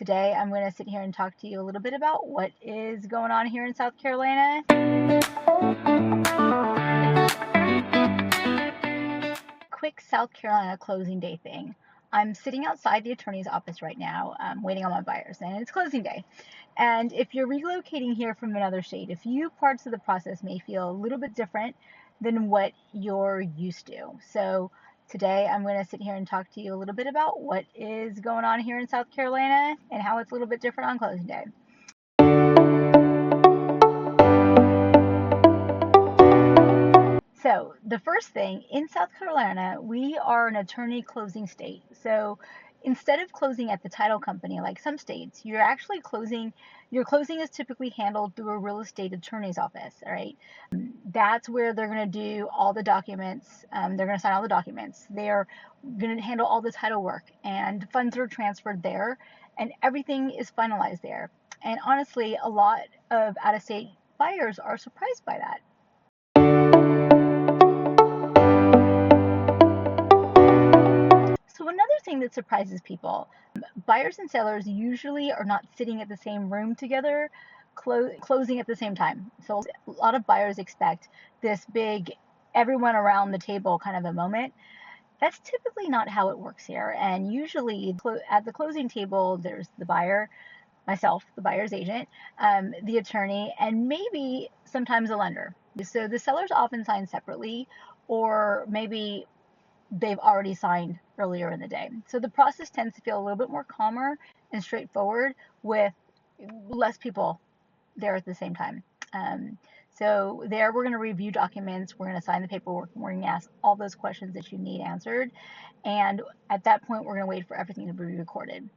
Today, I'm going to sit here and talk to you a little bit about what is going on here in South Carolina. Quick South Carolina closing day thing. I'm sitting outside the attorney's office right now, waiting on my buyers, and it's closing day. And if you're relocating here from another state, a few parts of the process may feel a little bit different than what you're used to. So today I'm going to sit here and talk to you a little bit about what is going on here in South Carolina and how it's a little bit different on closing day. So the first thing, in South Carolina, we are an attorney closing state. So instead of closing at the title company like some states, you're actually closing, your closing is typically handled through a real estate attorney's office, all right? That's where they're going to do all the documents. They're going to sign all the documents. They're going to handle all the title work, and funds are transferred there, and everything is finalized there. And honestly, a lot of out-of-state buyers are surprised by that. So another thing that surprises people, buyers and sellers usually are not sitting at the same room together, closing at the same time. So a lot of buyers expect this big, everyone around the table kind of a moment. That's typically not how it works here. And usually at the closing table, there's the buyer, myself, the buyer's agent, the attorney, and maybe sometimes a lender. So the sellers often sign separately, or maybe they've already signed earlier in the day. So the process tends to feel a little bit more calmer and straightforward with less people there at the same time. So there we're going to review documents, we're going to sign the paperwork, and we're going to ask all those questions that you need answered. And at that point, we're going to wait for everything to be recorded.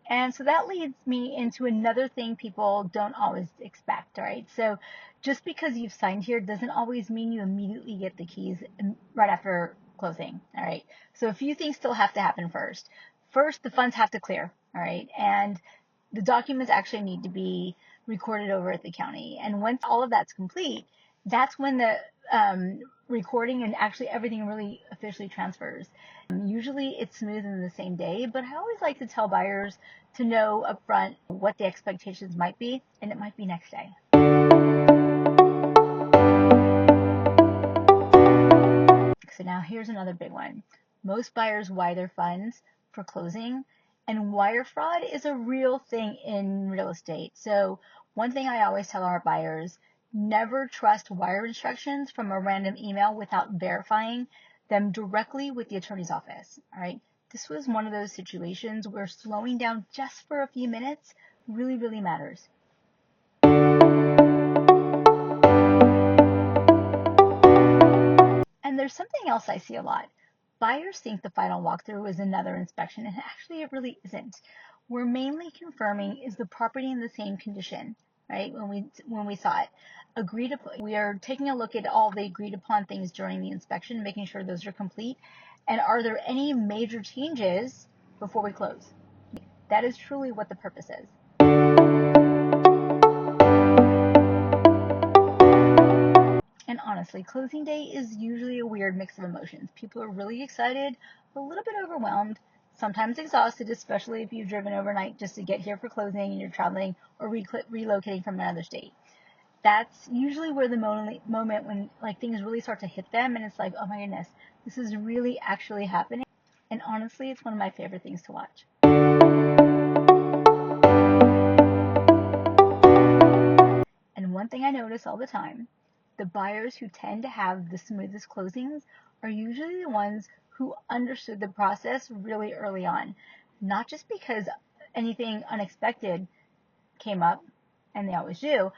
And so that leads me into another thing people don't always expect, all right? So just because you've signed here doesn't always mean you immediately get the keys right after closing, all right? So a few things still have to happen first. First, the funds have to clear, all right? And the documents actually need to be recorded over at the county. And once all of that's complete, that's when the recording and actually everything really officially transfers. Usually it's smooth in the same day, but I always like to tell buyers to know upfront what the expectations might be, and it might be next day. So now here's another big one. Most buyers wire their funds for closing, and wire fraud is a real thing in real estate. So one thing I always tell our buyers, never trust wire instructions from a random email without verifying them directly with the attorney's office, all right? This was one of those situations where slowing down just for a few minutes really, really matters. And there's something else I see a lot. Buyers think the final walkthrough is another inspection, and actually it really isn't. We're mainly confirming, is the property in the same condition, right? When we saw it. We are taking a look at all the agreed upon things during the inspection, making sure those are complete. And are there any major changes before we close? That is truly what the purpose is. And honestly, closing day is usually a weird mix of emotions. People are really excited, a little bit overwhelmed, sometimes exhausted, especially if you've driven overnight just to get here for closing and you're traveling or relocating from another state. That's usually where the moment when things really start to hit them, and it's like, oh my goodness, this is really actually happening. And honestly, it's one of my favorite things to watch. And one thing I notice all the time, the buyers who tend to have the smoothest closings are usually the ones who understood the process really early on, not just because anything unexpected came up, and they always do,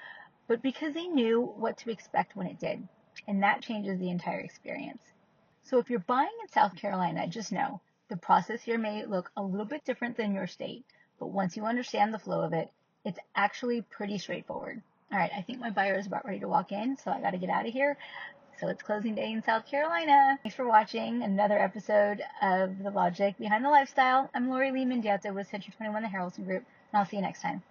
but because they knew what to expect when it did. And that changes the entire experience. So if you're buying in South Carolina, just know the process here may look a little bit different than your state, but once you understand the flow of it, it's actually pretty straightforward. All right, I think my buyer is about ready to walk in, so I got to get out of here. So it's closing day in South Carolina. Thanks for watching another episode of The Logic Behind the Lifestyle. I'm Lori Lee Mendieta with Century 21 The Harrelson Group, and I'll see you next time.